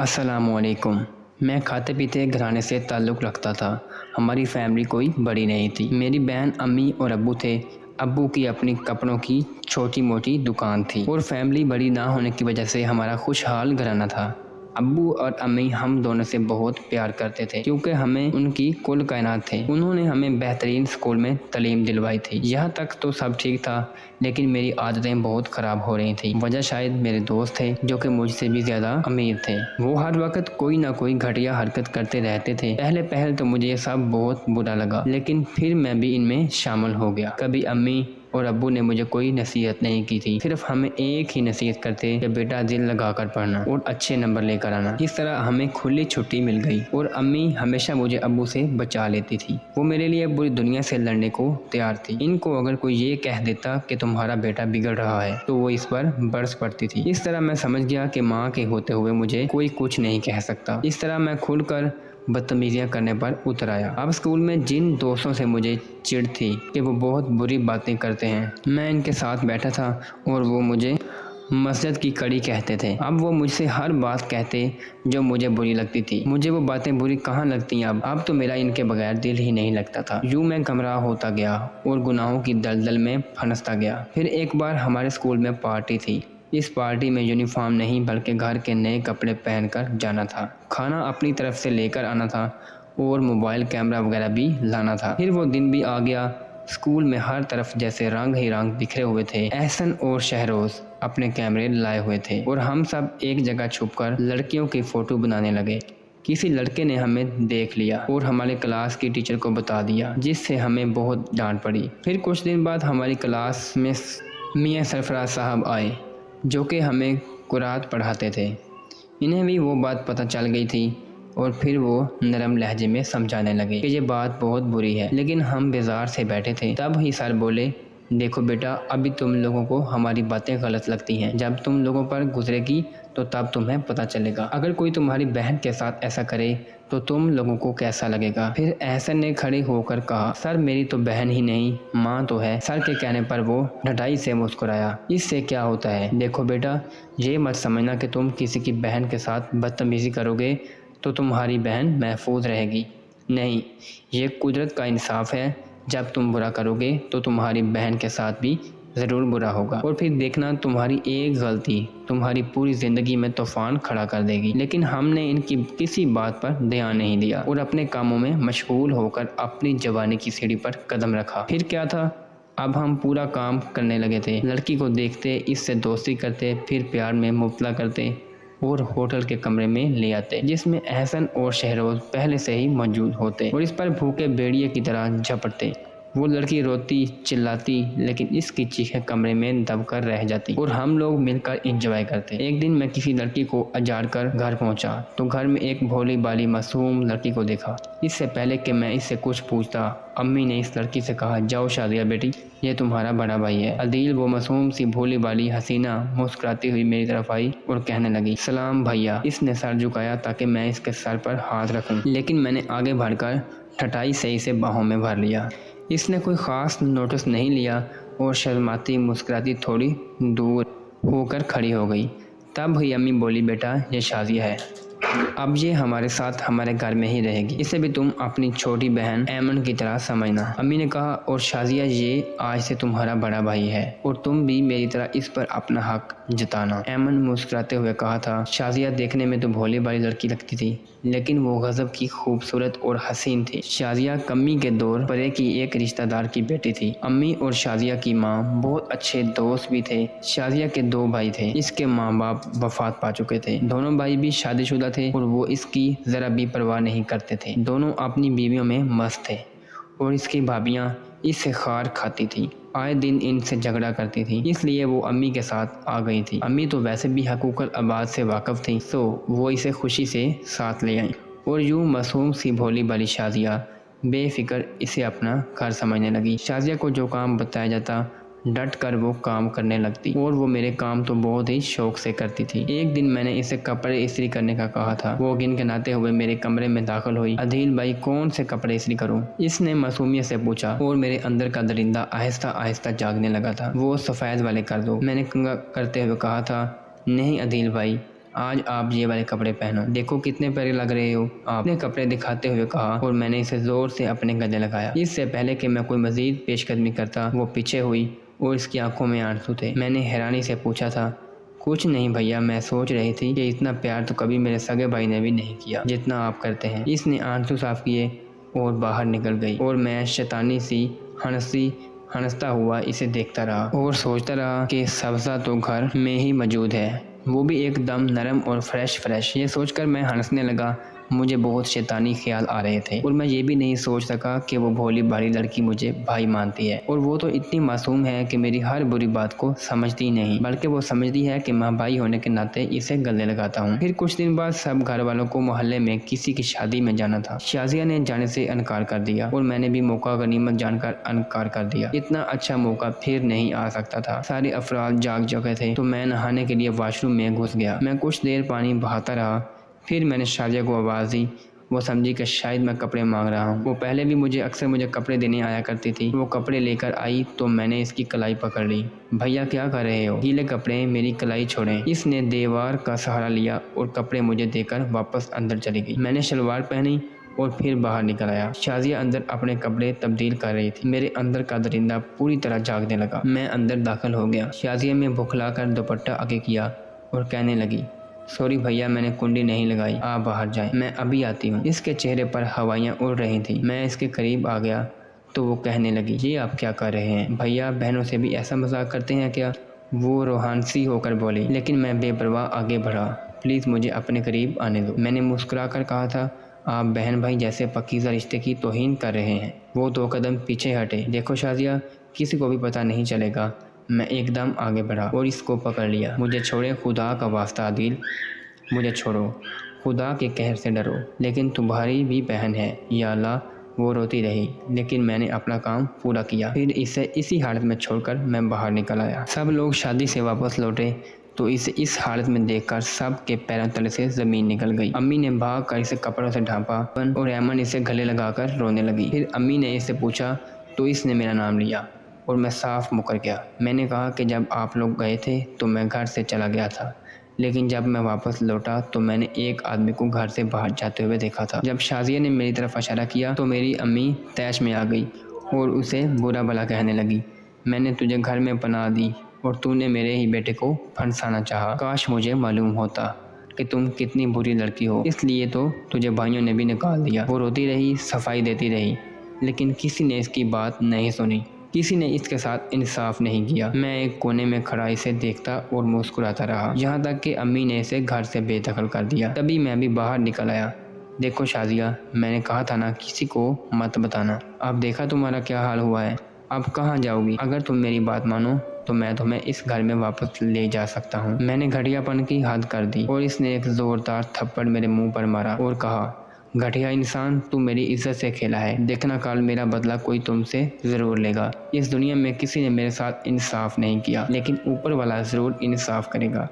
السلام علیکم۔ میں کھاتے پیتے گھرانے سے تعلق رکھتا تھا۔ ہماری فیملی کوئی بڑی نہیں تھی۔ میری بہن، امی اور ابو تھے۔ ابو کی اپنی کپڑوں کی چھوٹی موٹی دکان تھی اور فیملی بڑی نہ ہونے کی وجہ سے ہمارا خوشحال گھرانہ تھا۔ ابو اور امی ہم دونوں سے بہت پیار کرتے تھے کیونکہ ہمیں ان کی کل کائنات تھے۔ انہوں نے ہمیں بہترین اسکول میں تعلیم دلوائی تھی۔ یہاں تک تو سب ٹھیک تھا، لیکن میری عادتیں بہت خراب ہو رہی تھیں۔ وجہ شاید میرے دوست تھے جو کہ مجھ سے بھی زیادہ امیر تھے۔ وہ ہر وقت کوئی نہ کوئی گھٹیا حرکت کرتے رہتے تھے۔ پہلے تو مجھے یہ سب بہت برا لگا، لیکن پھر میں بھی ان میں شامل ہو گیا۔ کبھی امی اور ابو نے مجھے کوئی نصیحت نہیں کی تھی، صرف ہمیں ایک ہی نصیحت کرتے کہ بیٹا دل لگا کر پڑھنا اور اچھے نمبر لے کر آنا۔ اس طرح ہمیں کھلی چھٹی مل گئی اور امی ہمیشہ مجھے ابو سے بچا لیتی تھی۔ وہ میرے لیے پوری دنیا سے لڑنے کو تیار تھی۔ ان کو اگر کوئی یہ کہہ دیتا کہ تمہارا بیٹا بگڑ رہا ہے تو وہ اس پر برس پڑتی تھی۔ اس طرح میں سمجھ گیا کہ ماں کے ہوتے ہوئے مجھے کوئی کچھ نہیں کہہ سکتا۔ اس طرح میں کھل کر بدتمیزیاں کرنے پر اتر آیا۔ اب اسکول میں جن دوستوں سے مجھے چڑ تھی کہ وہ بہت بری باتیں کرتے ہیں، میں ان کے ساتھ بیٹھا تھا اور وہ مجھے مسجد کی کڑی کہتے تھے۔ اب وہ مجھ سے ہر بات کہتے جو مجھے بری لگتی تھی۔ مجھے وہ باتیں بری کہاں لگتی اب تو میرا ان کے بغیر دل ہی نہیں لگتا تھا۔ یوں میں گمراہ ہوتا گیا اور گناہوں کی دلدل میں پھنستا گیا۔ پھر ایک بار ہمارے اسکول میں پارٹی تھی۔ اس پارٹی میں یونیفارم نہیں بلکہ گھر کے نئے کپڑے پہن کر جانا تھا، کھانا اپنی طرف سے لے کر آنا تھا اور موبائل کیمرہ وغیرہ بھی لانا تھا۔ پھر وہ دن بھی آ گیا۔ اسکول میں ہر طرف جیسے رنگ ہی رنگ بکھرے ہوئے تھے۔ احسن اور شہروز اپنے کیمرے لائے ہوئے تھے اور ہم سب ایک جگہ چھپ کر لڑکیوں کی فوٹو بنانے لگے۔ کسی لڑکے نے ہمیں دیکھ لیا اور ہمارے کلاس کی ٹیچر کو بتا دیا، جس سے ہمیں بہت ڈانٹ پڑی۔ پھر کچھ دن بعد ہماری کلاس میں میاں سرفراز صاحب آئے جو کہ ہمیں قرآن پڑھاتے تھے۔ انہیں بھی وہ بات پتہ چل گئی تھی اور پھر وہ نرم لہجے میں سمجھانے لگے کہ یہ بات بہت بری ہے، لیکن ہم بیزار سے بیٹھے تھے۔ تب ہی سر بولے، دیکھو بیٹا، ابھی تم لوگوں کو ہماری باتیں غلط لگتی ہیں، جب تم لوگوں پر گزرے گی تو تب تمہیں پتہ چلے گا۔ اگر کوئی تمہاری بہن کے ساتھ ایسا کرے تو تم لوگوں کو کیسا لگے گا۔ پھر احسن نے کھڑے ہو کر کہا، سر میری تو بہن ہی نہیں ماں تو ہے۔ سر کے کہنے پر وہ ڈھٹائی سے مسکرایا۔ اس سے کیا ہوتا ہے؟ دیکھو بیٹا، یہ مت سمجھنا کہ تم کسی کی بہن کے ساتھ بدتمیزی کرو گے تو تمہاری بہن محفوظ رہے گی۔ نہیں، یہ قدرت کا انصاف ہے۔ جب تم برا کرو گے تو تمہاری بہن کے ساتھ بھی ضرور برا ہوگا اور پھر دیکھنا تمہاری ایک غلطی تمہاری پوری زندگی میں طوفان کھڑا کر دے گی۔ لیکن ہم نے ان کی کسی بات پر دھیان نہیں دیا اور اپنے کاموں میں مشغول ہو کر اپنی جوانی کی سیڑھی پر قدم رکھا۔ پھر کیا تھا؟ اب ہم پورا کام کرنے لگے تھے۔ لڑکی کو دیکھتے، اس سے دوستی کرتے، پھر پیار میں مبتلا کرتے اور ہوٹل کے کمرے میں لے آتے جس میں احسن اور شہروز پہلے سے ہی موجود ہوتے اور اس پر بھوکے بھیڑیے کی طرح جھپٹتے۔ وہ لڑکی روتی چلاتی لیکن اس کی چیخیں کمرے میں دب کر رہ جاتی اور ہم لوگ مل کر انجوائے کرتے۔ ایک دن میں کسی لڑکی کو اجاڑ کر گھر پہنچا تو گھر میں ایک بھولی بالی معصوم لڑکی کو دیکھا۔ اس سے پہلے کہ میں اس سے کچھ پوچھتا، امی نے اس لڑکی سے کہا، جاؤ شازیہ بیٹی، یہ تمہارا بڑا بھائی ہے۔ عدیل وہ معصوم سی بھولی بالی حسینہ مسکراتی ہوئی میری طرف آئی اور کہنے لگی، سلام بھیا۔ اس نے سر جھکایا تاکہ میں اس کے سر پر ہاتھ رکھوں، لیکن میں نے آگے بڑھ کر ٹھٹائی سے اسے باہوں میں بھر لیا۔ اس نے کوئی خاص نوٹس نہیں لیا اور شرماتی مسکراتی تھوڑی دور ہو کر کھڑی ہو گئی۔ تب ہی امی بولی، بیٹا یہ شازیہ ہے، اب یہ ہمارے ساتھ ہمارے گھر میں ہی رہے گی، اسے بھی تم اپنی چھوٹی بہن ایمن کی طرح سمجھنا۔ امی نے کہا، اور شازیہ یہ آج سے تمہارا بڑا بھائی ہے اور تم بھی میری طرح اس پر اپنا حق جتانا۔ ایمن مسکراتے ہوئے کہا تھا، شازیہ دیکھنے میں تو بھولی بالی لڑکی لگتی تھی لیکن وہ غضب کی خوبصورت اور حسین تھی۔ شازیہ کمی کے دور پرے کی ایک رشتہ دار کی بیٹی تھی۔ امی اور شازیہ کی ماں بہت اچھے دوست بھی تھے۔ شازیہ کے 2 بھائی تھے، اس کے ماں باپ وفات پا چکے تھے۔ دونوں بھائی بھی شادی شدہ تھے اور وہ اس کی ذرا بھی پرواہ نہیں کرتے تھے۔ دونوں اپنی بیویوں میں مست تھے اور اس کی بھابیاں اس سے خار کھاتی تھیں، آئے دن ان سے جھگڑا کرتی تھیں، اس لیے وہ امی کے ساتھ آ گئی تھی۔ امی تو ویسے بھی حقوق العباد سے واقف تھیں تو وہ اسے خوشی سے ساتھ لے آئیں اور یوں معصوم سی بھولی بالی شازیہ بے فکر اسے اپنا گھر سمجھنے لگی۔ شازیہ کو جو کام بتایا جاتا ڈٹ کر وہ کام کرنے لگتی اور وہ میرے کام تو بہت ہی شوق سے کرتی تھی۔ ایک دن میں نے اسے کپڑے استری کرنے کا کہا تھا، وہ گنگناتے ہوئے میرے کمرے میں داخل ہوئی۔ عدیل بھائی، کون سے کپڑے استری کروں؟ اس نے معصومیت سے پوچھا اور میرے اندر کا درندہ آہستہ آہستہ جاگنے لگا تھا۔ وہ سفید والے کر دو، میں نے کنگا کرتے ہوئے کہا تھا۔ نہیں عدیل بھائی، آج آپ یہ والے کپڑے پہنو، دیکھو کتنے پیارے لگ رہے ہو، آپ نے کپڑے دکھاتے ہوئے کہا اور میں نے اسے زور سے اپنے گلے لگایا۔ اس سے پہلے کہ میں کوئی مزید پیش قدمی کرتا وہ پیچھے ہوئی اور اس کی آنکھوں میں آنسو تھے۔ میں نے حیرانی سے پوچھا تھا، کچھ نہیں بھیا، میں سوچ رہی تھی کہ اتنا پیار تو کبھی میرے سگے بھائی نے بھی نہیں کیا جتنا آپ کرتے ہیں۔ اس نے آنسو صاف کیے اور باہر نکل گئی اور میں شیطانی سی ہنستا ہوا اسے دیکھتا رہا اور سوچتا رہا کہ سبزہ تو گھر میں ہی موجود ہے، وہ بھی ایک دم نرم اور فریش۔ یہ سوچ کر میں ہنسنے لگا۔ مجھے بہت شیطانی خیال آ رہے تھے اور میں یہ بھی نہیں سوچ سکا کہ وہ بھولی بھالی لڑکی مجھے بھائی مانتی ہے، اور وہ تو اتنی معصوم ہے کہ میری ہر بری بات کو سمجھتی نہیں، بلکہ وہ سمجھتی ہے کہ میں بھائی ہونے کے ناطے اسے گلے لگاتا ہوں۔ پھر کچھ دن بعد سب گھر والوں کو محلے میں کسی کی شادی میں جانا تھا۔ شازیہ نے جانے سے انکار کر دیا اور میں نے بھی موقع غنیمت جان کر انکار کر دیا۔ اتنا اچھا موقع پھر نہیں آ سکتا تھا۔ سارے افراد جاگ چکے تھے تو میں نہانے کے لیے واش روم میں گھس گیا۔ میں کچھ دیر پانی بہاتا رہا، پھر میں نے شازیہ کو آواز دی۔ وہ سمجھی کہ شاید میں کپڑے مانگ رہا ہوں۔ وہ پہلے بھی اکثر مجھے کپڑے دینے آیا کرتی تھی۔ وہ کپڑے لے کر آئی تو میں نے اس کی کلائی پکڑ لی۔ بھیا کیا کر رہے ہو؟ گیلے کپڑے میری کلائی چھوڑیں۔ اس نے دیوار کا سہارا لیا اور کپڑے مجھے دے کر واپس اندر چلی گئی۔ میں نے شلوار پہنی اور پھر باہر نکل آیا۔ شازیہ اندر اپنے کپڑے تبدیل کر رہی تھی۔ میرے اندر کا درندہ پوری طرح جاگنے لگا۔ میں اندر داخل ہو گیا۔ شازیہ میں بکھلا کر دوپٹہ آگے کیا اور کہنے لگی، سوری بھیا، میں نے کنڈی نہیں لگائی، آپ باہر جائیں، میں ابھی آتی ہوں۔ اس کے چہرے پر ہوائیاں اڑ رہی تھیں۔ میں اس کے قریب آ گیا تو وہ کہنے لگی، یہ آپ کیا کر رہے ہیں؟ بھیا بہنوں سے بھی ایسا مذاق کرتے ہیں کیا؟ وہ روحانسی ہو کر بولی، لیکن میں بے پرواہ آگے بڑھا۔ پلیز مجھے اپنے قریب آنے دو۔ میں نے مسکرا کر کہا تھا، آپ بہن بھائی جیسے پاکیزہ رشتے کی توہین کر رہے ہیں۔ وہ 2 قدم پیچھے ہٹے۔ دیکھو شازیہ، کسی کو بھی پتہ نہیں چلے گا۔ میں ایک دم آگے بڑھا اور اس کو پکڑ لیا۔ مجھے چھوڑے، خدا کا واسطہ عادل، مجھے چھوڑو، خدا کے قہر سے ڈرو، لیکن تمہاری بھی بہن ہے، یا اللہ۔ وہ روتی رہی، لیکن میں نے اپنا کام پورا کیا۔ پھر اسے اسی حالت میں چھوڑ کر میں باہر نکل آیا۔ سب لوگ شادی سے واپس لوٹے تو اسے اس حالت میں دیکھ کر سب کے پیروں تلے سے زمین نکل گئی۔ امی نے بھاگ کر اسے کپڑوں سے ڈھانپا اور ایمن اسے گلے لگا کر رونے لگی۔ پھر امی نے اسے پوچھا تو اس نے میرا نام لیا اور میں صاف مکر گیا۔ میں نے کہا کہ جب آپ لوگ گئے تھے تو میں گھر سے چلا گیا تھا، لیکن جب میں واپس لوٹا تو میں نے ایک آدمی کو گھر سے باہر جاتے ہوئے دیکھا تھا۔ جب شازیہ نے میری طرف اشارہ کیا تو میری امی طیش میں آ گئی اور اسے برا بھلا کہنے لگی، میں نے تجھے گھر میں پناہ دی اور تو نے میرے ہی بیٹے کو پھنسانا چاہا۔ کاش مجھے معلوم ہوتا کہ تم کتنی بری لڑکی ہو، اس لیے تو تجھے بھائیوں نے بھی نکال دیا۔ وہ روتی رہی، صفائی دیتی رہی، لیکن کسی نے اس کی بات نہیں سنی، کسی نے اس کے ساتھ انصاف نہیں کیا۔ میں ایک کونے میں کھڑا اسے دیکھتا اور مسکراتا رہا، یہاں تک کہ امی نے اسے گھر سے بے دخل کر دیا۔ تبھی میں بھی باہر نکل آیا۔ دیکھو شازیہ، میں نے کہا تھا نا کسی کو مت بتانا۔ اب دیکھا تمہارا کیا حال ہوا ہے، اب کہاں جاؤ گی؟ اگر تم میری بات مانو تو میں تمہیں اس گھر میں واپس لے جا سکتا ہوں۔ میں نے گھٹیا پن کی حد کر دی اور اس نے ایک زوردار تھپڑ میرے منہ پر مارا اور کہا، گھٹیا انسان، تو میری عزت سے کھیلا ہے، دیکھنا کل میرا بدلہ کوئی تم سے ضرور لے گا۔ اس دنیا میں کسی نے میرے ساتھ انصاف نہیں کیا، لیکن اوپر والا ضرور انصاف کرے گا۔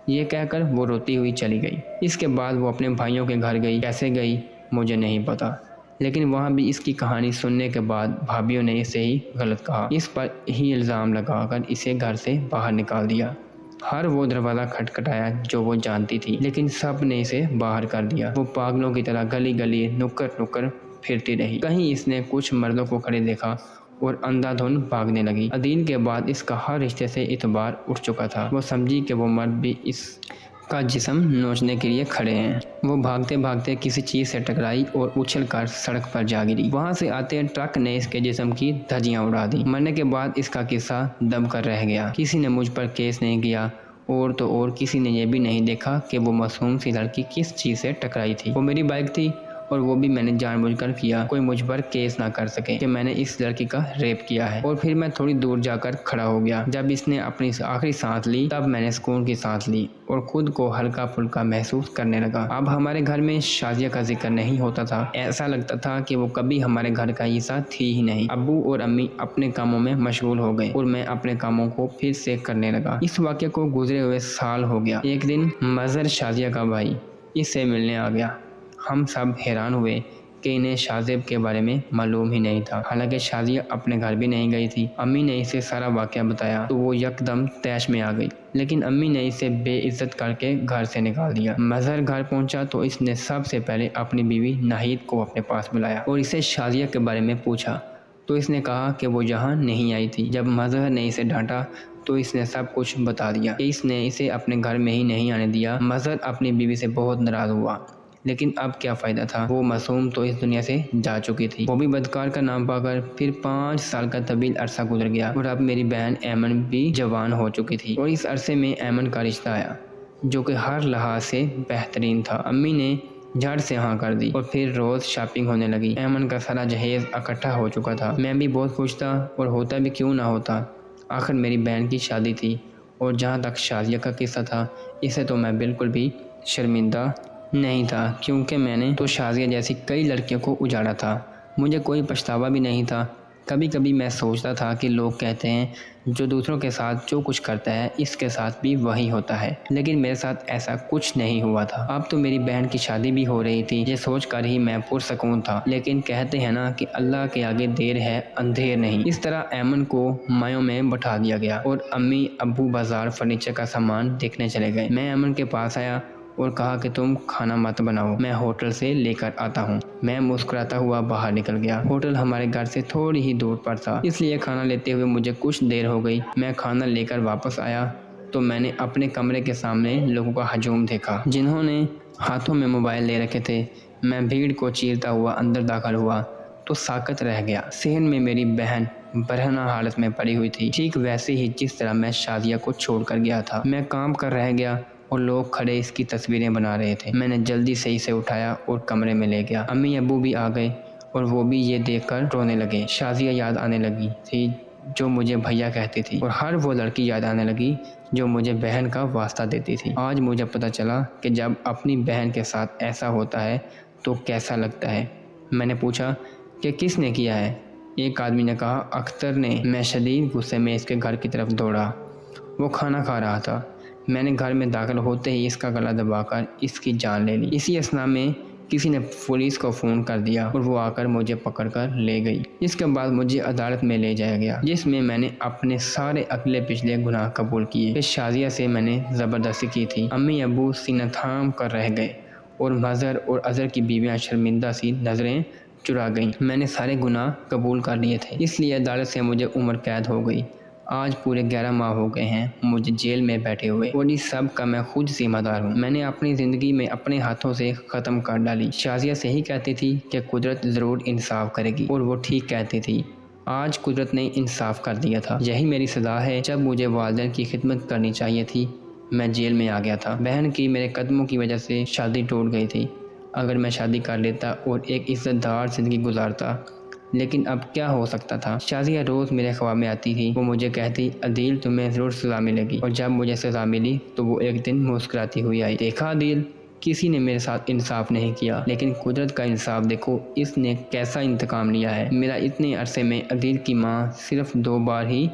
یہ کہہ کر وہ روتی ہوئی چلی گئی۔ اس کے بعد وہ اپنے بھائیوں کے گھر گئی۔ کیسے گئی مجھے نہیں پتا، لیکن وہاں بھی اس کی کہانی سننے کے بعد بھابھیوں نے اسے ہی غلط کہا، اس پر ہی الزام لگا کر اسے گھر سے باہر نکال دیا۔ ہر وہ دروازہ کھٹکھٹایا جو وہ جانتی تھی، لیکن سب نے اسے باہر کر دیا۔ وہ پاگلوں کی طرح گلی گلی نکر نکر پھرتی رہی۔ کہیں اس نے کچھ مردوں کو کھڑے دیکھا اور اندھا دھند بھاگنے لگی۔ عدیل کے بعد اس کا ہر رشتے سے اعتبار اٹھ چکا تھا۔ وہ سمجھی کہ وہ مرد بھی اس کا جسم نوچنے کے لیے کھڑے ہیں۔ وہ بھاگتے بھاگتے کسی چیز سے ٹکرائی اور اچھل کر سڑک پر جا گری۔ وہاں سے آتے ٹرک نے اس کے جسم کی دھجیاں اڑا دیں۔ مرنے کے بعد اس کا قصہ دب کر رہ گیا۔ کسی نے مجھ پر کیس نہیں کیا، اور تو اور کسی نے یہ بھی نہیں دیکھا کہ وہ معصوم سی لڑکی کس چیز سے ٹکرائی تھی۔ وہ میری بائک تھی اور وہ بھی میں نے جان بوجھ کر کیا، کوئی مجھ پر کیس نہ کر سکے کہ میں نے اس لڑکی کا ریپ کیا ہے۔ اور پھر میں تھوڑی دور جا کر کھڑا ہو گیا۔ جب اس نے اپنی آخری سانس لی تب میں نے سکون کی سانس لی اور خود کو ہلکا پھلکا محسوس کرنے لگا۔ اب ہمارے گھر میں شازیہ کا ذکر نہیں ہوتا تھا۔ ایسا لگتا تھا کہ وہ کبھی ہمارے گھر کا حصہ تھی ہی نہیں۔ ابو اور امی اپنے کاموں میں مشغول ہو گئے اور میں اپنے کاموں کو پھر سے کرنے لگا۔ اس واقعے کو گزرے ہوئے سال ہو گیا۔ ایک دن مظہر، شازیہ کا بھائی، اس سے ملنے آ گیا۔ ہم سب حیران ہوئے کہ انہیں شازیب کے بارے میں معلوم ہی نہیں تھا۔ حالانکہ شازیہ اپنے گھر بھی نہیں گئی تھی۔ امی نے اسے سارا واقعہ بتایا تو وہ یکدم طیش میں آ گئی، لیکن امی نے اسے بے عزت کر کے گھر سے نکال دیا۔ مظہر گھر پہنچا تو اس نے سب سے پہلے اپنی بیوی ناہید کو اپنے پاس بلایا اور اسے شازیہ کے بارے میں پوچھا تو اس نے کہا کہ وہ یہاں نہیں آئی تھی۔ جب مظہر نے اسے ڈانٹا تو اس نے سب کچھ بتا دیا کہ اس نے اسے اپنے گھر میں ہی نہیں آنے دیا۔ مظہر اپنی بیوی سے بہت ناراض ہوا، لیکن اب کیا فائدہ تھا، وہ معصوم تو اس دنیا سے جا چکی تھی۔ وہ بھی بدکار کا نام پا کر۔ پھر 5 سال کا طویل عرصہ گزر گیا اور اب میری بہن ایمن بھی جوان ہو چکی تھی اور اس عرصے میں ایمن کا رشتہ آیا جو کہ ہر لحاظ سے بہترین تھا۔ امی نے جھٹ سے ہاں کر دی اور پھر روز شاپنگ ہونے لگی۔ ایمن کا سارا جہیز اکٹھا ہو چکا تھا۔ میں بھی بہت خوش تھا اور ہوتا بھی کیوں نہ ہوتا، آخر میری بہن کی شادی تھی۔ اور جہاں تک شازیہ کا قصہ تھا، اسے تو میں بالکل بھی شرمندہ نہیں تھا، کیونکہ میں نے تو شازیہ جیسی کئی لڑکیوں کو اجاڑا تھا۔ مجھے کوئی پچھتاوا بھی نہیں تھا۔ کبھی کبھی میں سوچتا تھا کہ لوگ کہتے ہیں جو دوسروں کے ساتھ جو کچھ کرتا ہے اس کے ساتھ بھی وہی ہوتا ہے، لیکن میرے ساتھ ایسا کچھ نہیں ہوا تھا۔ اب تو میری بہن کی شادی بھی ہو رہی تھی، یہ سوچ کر ہی میں پرسکون تھا، لیکن کہتے ہیں نا کہ اللہ کے آگے دیر ہے اندھیر نہیں۔ اس طرح ایمن کو مایوں میں بٹھا دیا گیا اور امی ابو بازار فرنیچر کا سامان دیکھنے چلے گئے۔ میں ایمن کے پاس آیا اور کہا کہ تم کھانا مت بناؤ، میں ہوٹل سے لے کر آتا ہوں۔ میں مسکراتا ہوا باہر نکل گیا۔ ہوٹل ہمارے گھر سے تھوڑی ہی دور پر تھا، اس لیے کھانا لیتے ہوئے مجھے کچھ دیر ہو گئی۔ میں کھانا لے کر واپس آیا تو میں نے اپنے کمرے کے سامنے لوگوں کا ہجوم دیکھا جنہوں نے ہاتھوں میں موبائل لے رکھے تھے۔ میں بھیڑ کو چیرتا ہوا اندر داخل ہوا تو ساکت رہ گیا۔ صحن میں میری بہن برہنہ حالت میں پڑی ہوئی تھی، ٹھیک ویسے ہی جس طرح میں شازیہ کو چھوڑ کر گیا تھا۔ میں کام کر رہ گیا اور لوگ کھڑے اس کی تصویریں بنا رہے تھے۔ میں نے جلدی سے اسے اٹھایا اور کمرے میں لے گیا۔ امی ابو بھی آ گئے اور وہ بھی یہ دیکھ کر رونے لگے۔ شازیہ یاد آنے لگی تھی جو مجھے بھیا کہتی تھی، اور ہر وہ لڑکی یاد آنے لگی جو مجھے بہن کا واسطہ دیتی تھی۔ آج مجھے پتہ چلا کہ جب اپنی بہن کے ساتھ ایسا ہوتا ہے تو کیسا لگتا ہے۔ میں نے پوچھا کہ کس نے کیا ہے؟ ایک آدمی نے کہا اختر نے۔ میں شدید غصے میں اس کے گھر کی طرف دوڑا۔ وہ کھانا کھا رہا تھا۔ میں نے گھر میں داخل ہوتے ہی اس کا گلا دبا کر اس کی جان لے لی۔ اسی اثنا میں کسی نے پولیس کو فون کر دیا اور وہ آ کر مجھے پکڑ کر لے گئی۔ اس کے بعد مجھے عدالت میں لے جایا گیا، جس میں میں نے اپنے سارے اگلے پچھلے گناہ قبول کیے کہ شازیہ سے میں نے زبردستی کی تھی۔ امی ابو سینہ تھام کر رہ گئے اور مظہر اور اظہر کی بیویاں شرمندہ سی نظریں چرا گئیں۔ میں نے سارے گناہ قبول کر لیے تھے، اس لیے عدالت سے مجھے عمر قید ہو گئی۔ آج پورے 11 ماہ ہو گئے ہیں مجھے جیل میں بیٹھے ہوئے، اور اس سب کا میں خود ذمہ دار ہوں۔ میں نے اپنی زندگی میں اپنے ہاتھوں سے ختم کر ڈالی۔ شازیہ سے ہی کہتی تھی کہ قدرت ضرور انصاف کرے گی، اور وہ ٹھیک کہتی تھی۔ آج قدرت نے انصاف کر دیا تھا۔ یہی میری سزا ہے۔ جب مجھے والدین کی خدمت کرنی چاہیے تھی میں جیل میں آ گیا تھا۔ بہن کی میرے قدموں کی وجہ سے شادی ٹوٹ گئی تھی۔ اگر میں شادی کر لیتا اور ایک عزت دار زندگی گزارتا، لیکن اب کیا ہو سکتا تھا۔ شازیہ روز میرے خواب میں آتی تھی۔ وہ مجھے کہتی عدیل تمہیں ضرور سزا ملے گی، اور جب مجھے سزا ملی تو وہ ایک دن مسکراتی ہوئی آئی، دیکھا عدیل کسی نے میرے ساتھ انصاف نہیں کیا، لیکن قدرت کا انصاف دیکھو، اس نے کیسا انتقام لیا ہے۔ میرا اتنے عرصے میں عدیل کی ماں صرف 2 بار ہی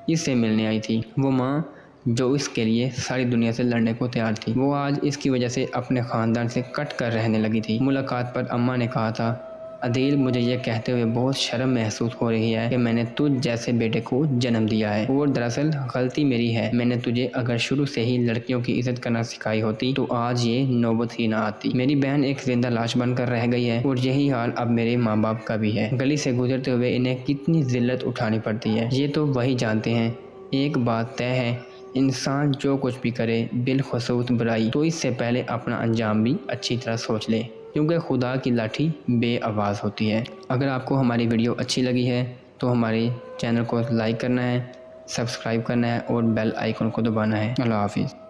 اس سے ملنے آئی تھی، وہ ماں جو اس کے لیے ساری دنیا سے لڑنے کو تیار تھی۔ وہ آج اس کی وجہ سے اپنے خاندان سے کٹ کر رہنے لگی تھی۔ ملاقات پر اماں نے کہا تھا عدیل مجھے یہ کہتے ہوئے بہت شرم محسوس ہو رہی ہے کہ میں نے تجھ جیسے بیٹے کو جنم دیا ہے، اور دراصل غلطی میری ہے۔ میں نے تجھے اگر شروع سے ہی لڑکیوں کی عزت کرنا سکھائی ہوتی تو آج یہ نوبت ہی نہ آتی۔ میری بہن ایک زندہ لاش بن کر رہ گئی ہے، اور یہی حال اب میرے ماں باپ کا بھی ہے۔ گلی سے گزرتے ہوئے انہیں کتنی ذلت اٹھانی پڑتی ہے، یہ تو وہی جانتے ہیں۔ ایک بات طے ہے، انسان جو کچھ بھی کرے بالخصوص برائی، تو اس سے پہلے اپنا انجام بھی اچھی طرح سوچ لے، کیونکہ خدا کی لاٹھی بے آواز ہوتی ہے۔ اگر آپ کو ہماری ویڈیو اچھی لگی ہے تو ہمارے چینل کو لائک کرنا ہے، سبسکرائب کرنا ہے اور بیل آئیکن کو دبانا ہے۔ اللہ حافظ۔